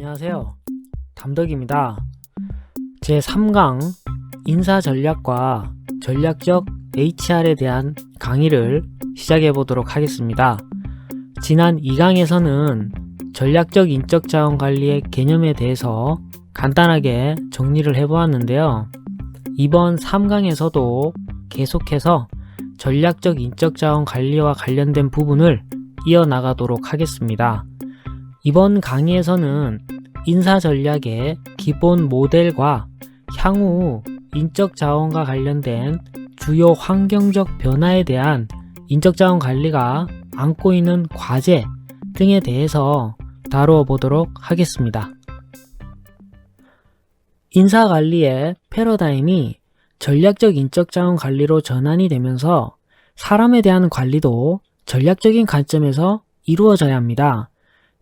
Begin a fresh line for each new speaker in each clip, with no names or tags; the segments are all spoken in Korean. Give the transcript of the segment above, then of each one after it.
안녕하세요. 담덕입니다. 제3강 인사전략과 전략적 HR에 대한 강의를 시작해 보도록 하겠습니다. 지난 2강에서는 전략적 인적자원 관리의 개념에 대해서 간단하게 정리를 해보았는데요. 이번 3강에서도 계속해서 전략적 인적자원 관리와 관련된 부분을 이어나가도록 하겠습니다. 이번 강의에서는 인사전략의 기본 모델과 향후 인적자원과 관련된 주요 환경적 변화에 대한 인적자원 관리가 안고 있는 과제 등에 대해서 다루어 보도록 하겠습니다. 인사관리의 패러다임이 전략적 인적자원 관리로 전환이 되면서 사람에 대한 관리도 전략적인 관점에서 이루어져야 합니다.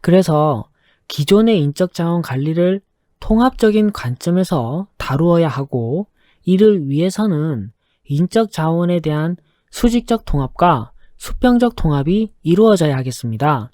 그래서 기존의 인적자원 관리를 통합적인 관점에서 다루어야 하고, 이를 위해서는 인적자원에 대한 수직적 통합과 수평적 통합이 이루어져야 하겠습니다.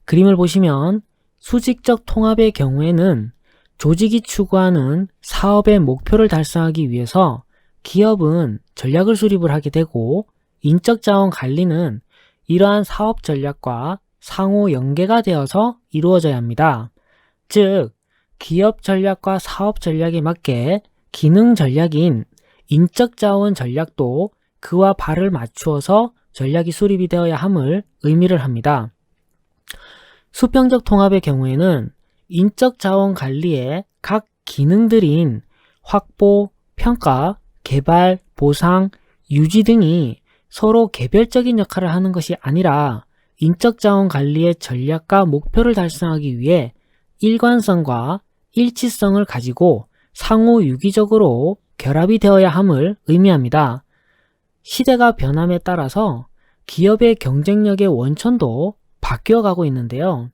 그림을 보시면 수직적 통합의 경우에는 조직이 추구하는 사업의 목표를 달성하기 위해서 기업은 전략을 수립을 하게 되고, 인적자원 관리는 이러한 사업 전략과 상호 연계가 되어서 이루어져야 합니다. 즉, 기업 전략과 사업 전략에 맞게 기능 전략인 인적자원 전략도 그와 발을 맞추어서 전략이 수립이 되어야 함을 의미를 합니다. 수평적 통합의 경우에는 인적자원 관리의 각 기능들인 확보, 평가, 개발, 보상, 유지 등이 서로 개별적인 역할을 하는 것이 아니라 인적자원 관리의 전략과 목표를 달성하기 위해 일관성과 일치성을 가지고 상호 유기적으로 결합이 되어야 함을 의미합니다. 시대가 변함에 따라서 기업의 경쟁력의 원천도 바뀌어가고 있는데요.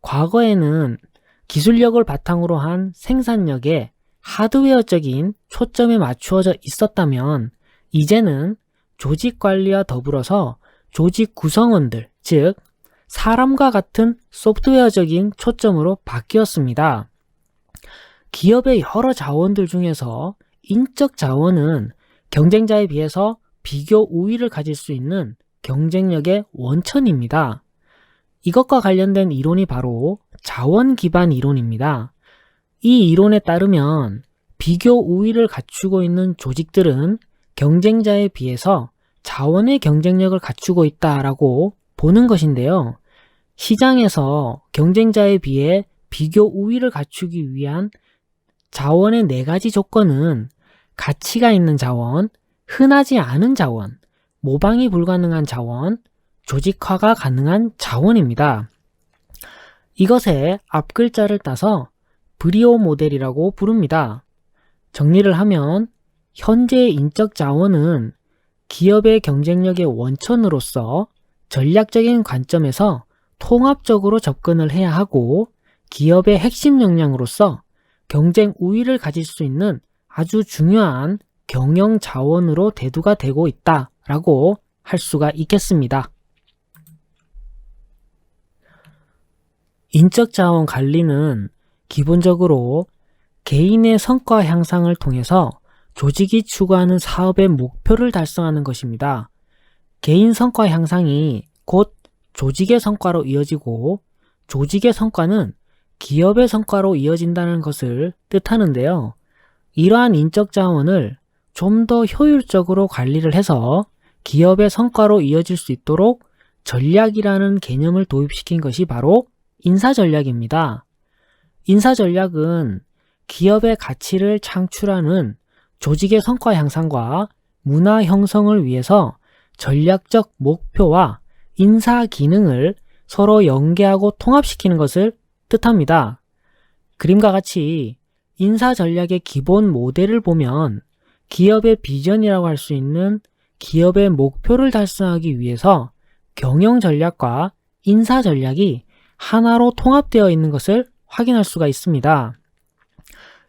과거에는 기술력을 바탕으로 한 생산력에 하드웨어적인 초점에 맞추어져 있었다면, 이제는 조직 관리와 더불어서 조직 구성원들, 즉 사람과 같은 소프트웨어적인 초점으로 바뀌었습니다. 기업의 여러 자원들 중에서 인적 자원은 경쟁자에 비해서 비교 우위를 가질 수 있는 경쟁력의 원천입니다. 이것과 관련된 이론이 바로 자원 기반 이론입니다. 이 이론에 따르면 비교 우위를 갖추고 있는 조직들은 경쟁자에 비해서 자원의 경쟁력을 갖추고 있다라고 보는 것인데요. 시장에서 경쟁자에 비해 비교 우위를 갖추기 위한 자원의 4가지 조건은 가치가 있는 자원, 흔하지 않은 자원, 모방이 불가능한 자원, 조직화가 가능한 자원입니다. 이것의 앞글자를 따서 브리오 모델이라고 부릅니다. 정리를 하면 현재의 인적 자원은 기업의 경쟁력의 원천으로서 전략적인 관점에서 통합적으로 접근을 해야 하고, 기업의 핵심 역량으로서 경쟁 우위를 가질 수 있는 아주 중요한 경영 자원으로 대두가 되고 있다라고 할 수가 있겠습니다. 인적 자원 관리는 기본적으로 개인의 성과 향상을 통해서 조직이 추구하는 사업의 목표를 달성하는 것입니다. 개인 성과 향상이 곧 조직의 성과로 이어지고, 조직의 성과는 기업의 성과로 이어진다는 것을 뜻하는데요. 이러한 인적 자원을 좀 더 효율적으로 관리를 해서 기업의 성과로 이어질 수 있도록 전략이라는 개념을 도입시킨 것이 바로 인사전략입니다. 인사전략은 기업의 가치를 창출하는 조직의 성과 향상과 문화 형성을 위해서 전략적 목표와 인사 기능을 서로 연계하고 통합시키는 것을 뜻합니다. 그림과 같이 인사 전략의 기본 모델을 보면 기업의 비전이라고 할 수 있는 기업의 목표를 달성하기 위해서 경영 전략과 인사 전략이 하나로 통합되어 있는 것을 확인할 수가 있습니다.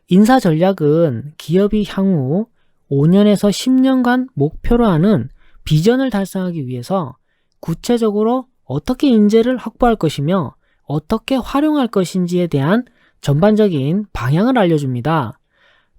인사 전략은 기업이 향후 5년에서 10년간 목표로 하는 비전을 달성하기 위해서 구체적으로 어떻게 인재를 확보할 것이며 어떻게 활용할 것인지에 대한 전반적인 방향을 알려줍니다.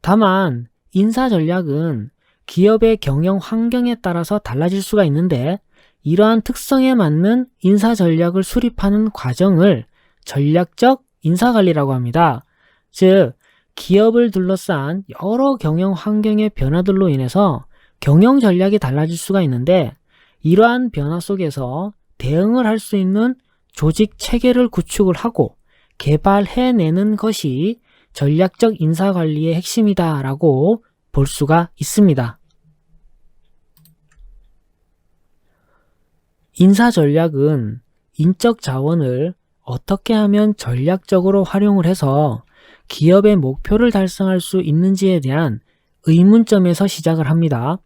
다만 인사 전략은 기업의 경영 환경에 따라서 달라질 수가 있는데 이러한 특성에 맞는 인사 전략을 수립하는 과정을 전략적 인사관리라고 합니다. 즉, 기업을 둘러싼 여러 경영 환경의 변화들로 인해서 경영 전략이 달라질 수가 있는데 이러한 변화 속에서 대응을 할 수 있는 조직 체계를 구축을 하고 개발해내는 것이 전략적 인사관리의 핵심이다라고 볼 수가 있습니다. 인사 전략은 인적 자원을 어떻게 하면 전략적으로 활용을 해서 기업의 목표를 달성할 수 있는지에 대한 의문점에서 시작을 합니다.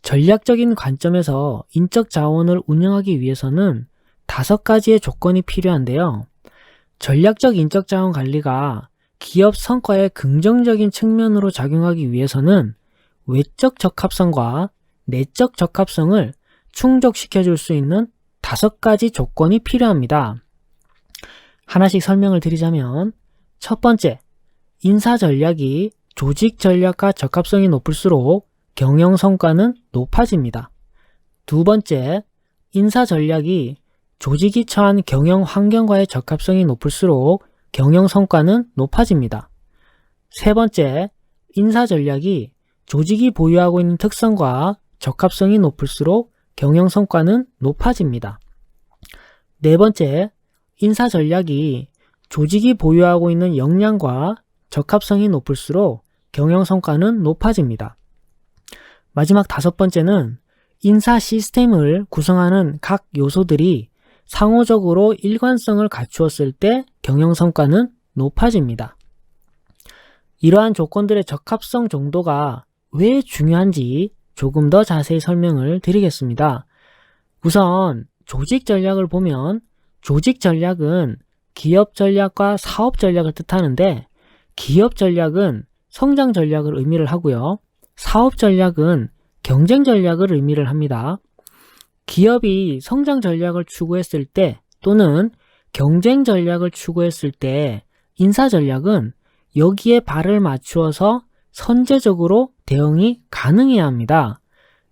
전략적인 관점에서 인적 자원을 운영하기 위해서는 5가지의 조건이 필요한데요. 전략적 인적 자원 관리가 기업 성과에 긍정적인 측면으로 작용하기 위해서는 외적 적합성과 내적 적합성을 충족시켜 줄 수 있는 5가지 조건이 필요합니다. 하나씩 설명을 드리자면 첫 번째, 인사 전략이 조직 전략과 적합성이 높을수록 경영 성과는 높아집니다. 두 번째, 인사 전략이 조직이 처한 경영 환경과의 적합성이 높을수록 경영 성과는 높아집니다. 세 번째, 인사 전략이 조직이 보유하고 있는 특성과 적합성이 높을수록 경영 성과는 높아집니다. 네 번째, 인사 전략이 조직이 보유하고 있는 역량과 적합성이 높을수록 경영 성과는 높아집니다. 마지막 5번째는 인사 시스템을 구성하는 각 요소들이 상호적으로 일관성을 갖추었을 때 경영 성과는 높아집니다. 이러한 조건들의 적합성 정도가 왜 중요한지 조금 더 자세히 설명을 드리겠습니다. 우선 조직 전략을 보면 조직 전략은 기업 전략과 사업 전략을 뜻하는데 기업 전략은 성장 전략을 의미를 하고요. 사업 전략은 경쟁 전략을 의미를 합니다. 기업이 성장 전략을 추구했을 때 또는 경쟁 전략을 추구했을 때 인사 전략은 여기에 발을 맞추어서 선제적으로 대응이 가능해야 합니다.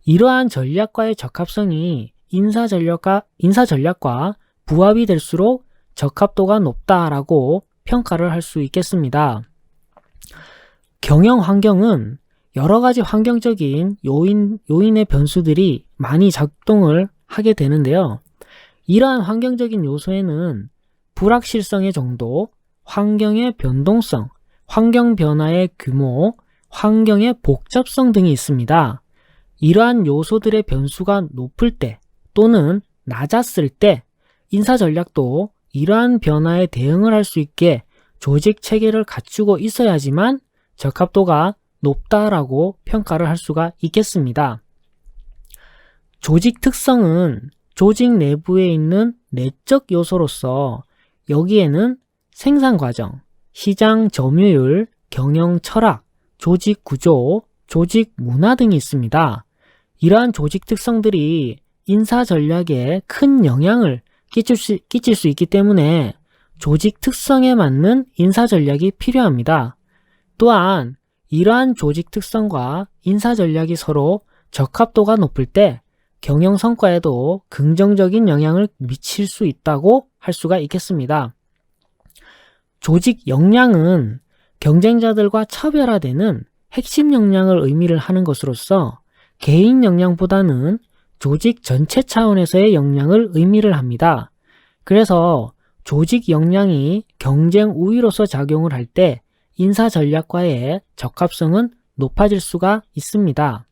이러한 전략과의 적합성이 인사 전략과 부합이 될수록 적합도가 높다라고 평가를 할 수 있겠습니다. 경영 환경은 여러 가지 환경적인 요인의 변수들이 많이 작동을 하게 되는데요. 이러한 환경적인 요소에는 불확실성의 정도, 환경의 변동성, 환경 변화의 규모, 환경의 복잡성 등이 있습니다. 이러한 요소들의 변수가 높을 때 또는 낮았을 때 인사 전략도 이러한 변화에 대응을 할 수 있게 조직 체계를 갖추고 있어야지만 적합도가 높다라고 평가를 할 수가 있겠습니다. 조직 특성은 조직 내부에 있는 내적 요소로서 여기에는 생산 과정, 시장 점유율, 경영 철학, 조직 구조, 조직 문화 등이 있습니다. 이러한 조직 특성들이 인사 전략에 큰 영향을 끼칠 수 있기 때문에 조직 특성에 맞는 인사 전략이 필요합니다. 또한 이러한 조직 특성과 인사 전략이 서로 적합도가 높을 때 경영 성과에도 긍정적인 영향을 미칠 수 있다고 할 수가 있겠습니다. 조직 역량은 경쟁자들과 차별화되는 핵심 역량을 의미를 하는 것으로서 개인 역량보다는 조직 전체 차원에서의 역량을 의미를 합니다. 그래서 조직 역량이 경쟁 우위로서 작용을 할 때 인사 전략과의 적합성은 높아질 수가 있습니다.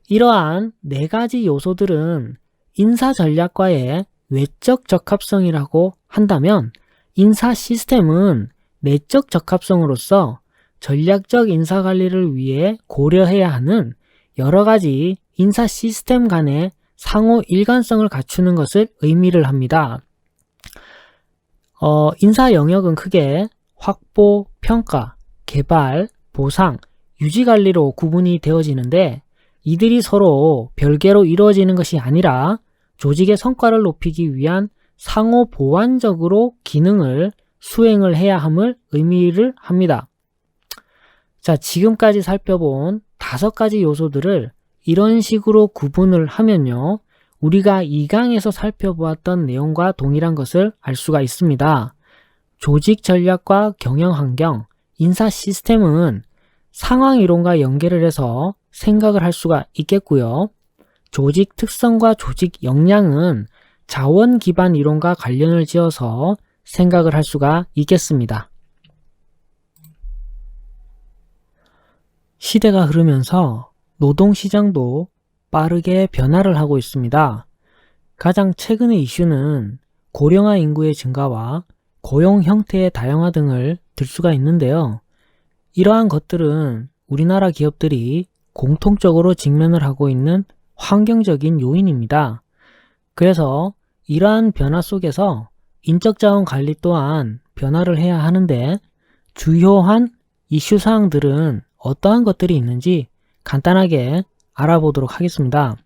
이러한 4가지 요소들은 인사 전략과의 외적 적합성이라고 한다면 인사 시스템은 내적 적합성으로서 전략적 인사 관리를 위해 고려해야 하는 여러 가지 인사 시스템 간의 상호 일관성을 갖추는 것을 의미를 합니다. 인사 영역은 크게 확보, 평가, 개발, 보상, 유지 관리로 구분이 되어지는데 이들이 서로 별개로 이루어지는 것이 아니라 조직의 성과를 높이기 위한 상호 보완적으로 기능을 수행을 해야 함을 의미를 합니다. 자, 지금까지 살펴본 5가지 요소들을 이런 식으로 구분을 하면요, 우리가 2강에서 살펴보았던 내용과 동일한 것을 알 수가 있습니다. 조직 전략과 경영 환경, 인사 시스템은 상황 이론과 연계를 해서 생각을 할 수가 있겠고요. 조직 특성과 조직 역량은 자원 기반 이론과 관련을 지어서 생각을 할 수가 있겠습니다. 시대가 흐르면서 노동시장도 빠르게 변화를 하고 있습니다. 가장 최근의 이슈는 고령화 인구의 증가와 고용 형태의 다양화 등을 들 수가 있는데요. 이러한 것들은 우리나라 기업들이 공통적으로 직면을 하고 있는 환경적인 요인입니다. 그래서 이러한 변화 속에서 인적자원 관리 또한 변화를 해야 하는데, 주요한 이슈 사항들은 어떠한 것들이 있는지 간단하게 알아보도록 하겠습니다.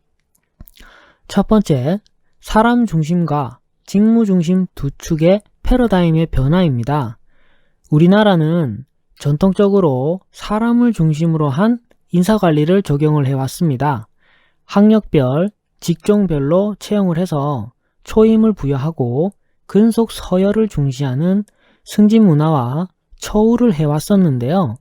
첫 번째, 사람 중심과 직무 중심 두 축의 패러다임의 변화입니다. 우리나라는 전통적으로 사람을 중심으로 한 인사관리를 적용을 해왔습니다. 학력별, 직종별로 채용을 해서 초임을 부여하고 근속 서열을 중시하는 승진 문화와 처우를 해왔었는데요.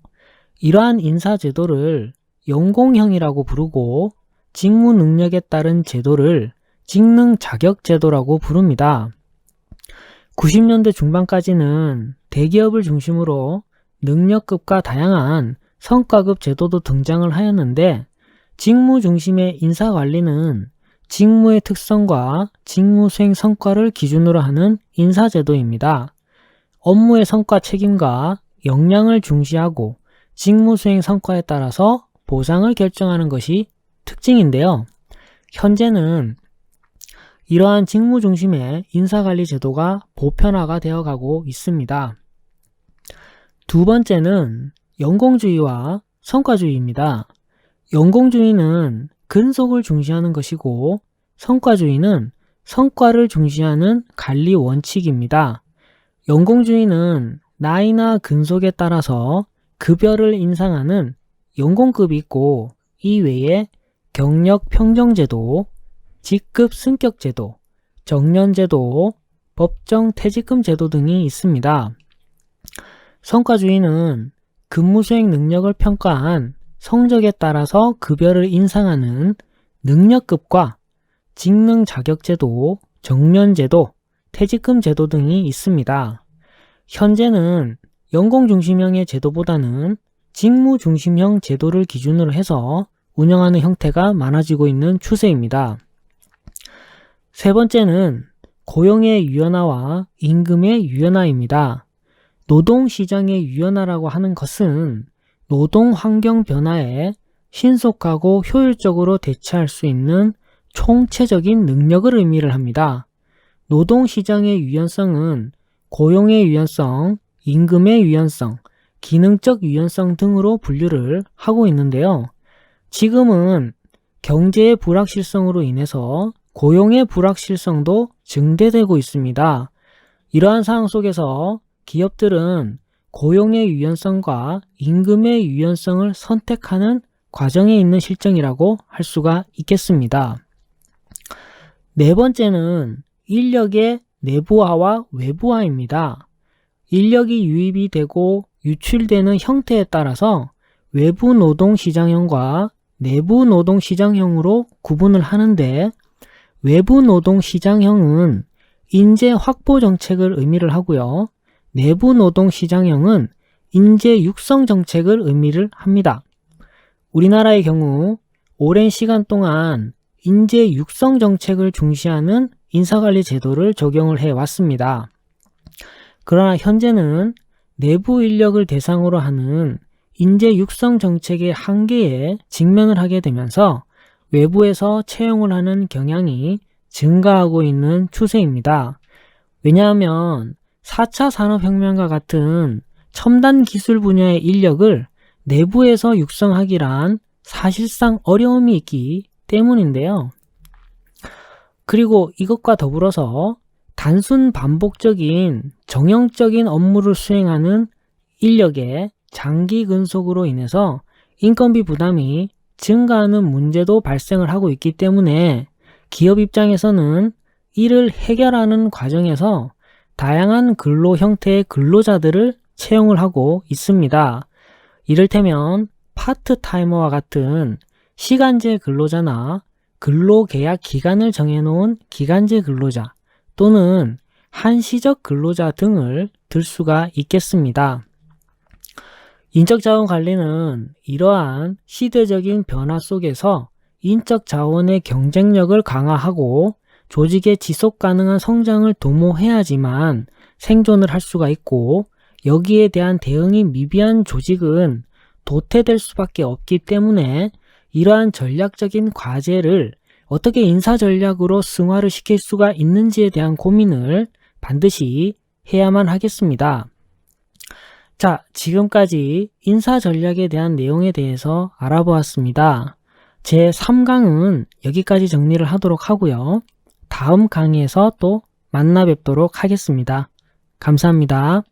이러한 인사제도를 연공형이라고 부르고 직무 능력에 따른 제도를 직능 자격 제도라고 부릅니다. 90년대 중반까지는 대기업을 중심으로 능력급과 다양한 성과급 제도도 등장을 하였는데, 직무 중심의 인사관리는 직무의 특성과 직무 수행 성과를 기준으로 하는 인사제도입니다. 업무의 성과 책임과 역량을 중시하고 직무 수행 성과에 따라서 보상을 결정하는 것이 특징인데요. 현재는 이러한 직무 중심의 인사관리 제도가 보편화가 되어가고 있습니다. 두 번째는 연공주의와 성과주의입니다. 연공주의는 근속을 중시하는 것이고, 성과주의는 성과를 중시하는 관리 원칙입니다. 연공주의는 나이나 근속에 따라서 급여를 인상하는 연공급이 있고, 이 외에 경력 평정제도, 직급 승격제도, 정년제도, 법정 퇴직금 제도 등이 있습니다. 성과주의는 근무 수행 능력을 평가한 성적에 따라서 급여를 인상하는 능력급과 직능 자격제도, 정년제도, 퇴직금 제도 등이 있습니다. 현재는 연공 중심형의 제도보다는 직무 중심형 제도를 기준으로 해서 운영하는 형태가 많아지고 있는 추세입니다. 세 번째는 고용의 유연화와 임금의 유연화입니다. 노동시장의 유연화라고 하는 것은 노동 환경 변화에 신속하고 효율적으로 대처할 수 있는 총체적인 능력을 의미를 합니다. 노동시장의 유연성은 고용의 유연성, 임금의 유연성, 기능적 유연성 등으로 분류를 하고 있는데요. 지금은 경제의 불확실성으로 인해서 고용의 불확실성도 증대되고 있습니다. 이러한 상황 속에서 기업들은 고용의 유연성과 임금의 유연성을 선택하는 과정에 있는 실정이라고 할 수가 있겠습니다. 네 번째는 인력의 내부화와 외부화입니다. 인력이 유입이 되고 유출되는 형태에 따라서 외부 노동시장형과 내부 노동시장형으로 구분을 하는데, 외부 노동시장형은 인재 확보 정책을 의미를 하고요. 내부 노동시장형은 인재 육성 정책을 의미를 합니다. 우리나라의 경우 오랜 시간 동안 인재 육성 정책을 중시하는 인사관리 제도를 적용을 해왔습니다. 그러나 현재는 내부 인력을 대상으로 하는 인재 육성 정책의 한계에 직면을 하게 되면서 외부에서 채용을 하는 경향이 증가하고 있는 추세입니다. 왜냐하면 4차 산업혁명과 같은 첨단 기술 분야의 인력을 내부에서 육성하기란 사실상 어려움이 있기 때문인데요. 그리고 이것과 더불어서 단순 반복적인 정형적인 업무를 수행하는 인력의 장기 근속으로 인해서 인건비 부담이 증가하는 문제도 발생을 하고 있기 때문에 기업 입장에서는 이를 해결하는 과정에서 다양한 근로 형태의 근로자들을 채용을 하고 있습니다. 이를테면 파트타이머와 같은 시간제 근로자나 근로계약 기간을 정해놓은 기간제 근로자 또는 한시적 근로자 등을 들 수가 있겠습니다. 인적자원관리는 이러한 시대적인 변화 속에서 인적자원의 경쟁력을 강화하고 조직의 지속가능한 성장을 도모해야지만 생존을 할 수가 있고, 여기에 대한 대응이 미비한 조직은 도태될 수밖에 없기 때문에 이러한 전략적인 과제를 어떻게 인사전략으로 승화를 시킬 수가 있는지에 대한 고민을 반드시 해야만 하겠습니다. 자, 지금까지 인사전략에 대한 내용에 대해서 알아보았습니다. 제 3강은 여기까지 정리를 하도록 하고요. 다음 강의에서 또 만나 뵙도록 하겠습니다. 감사합니다.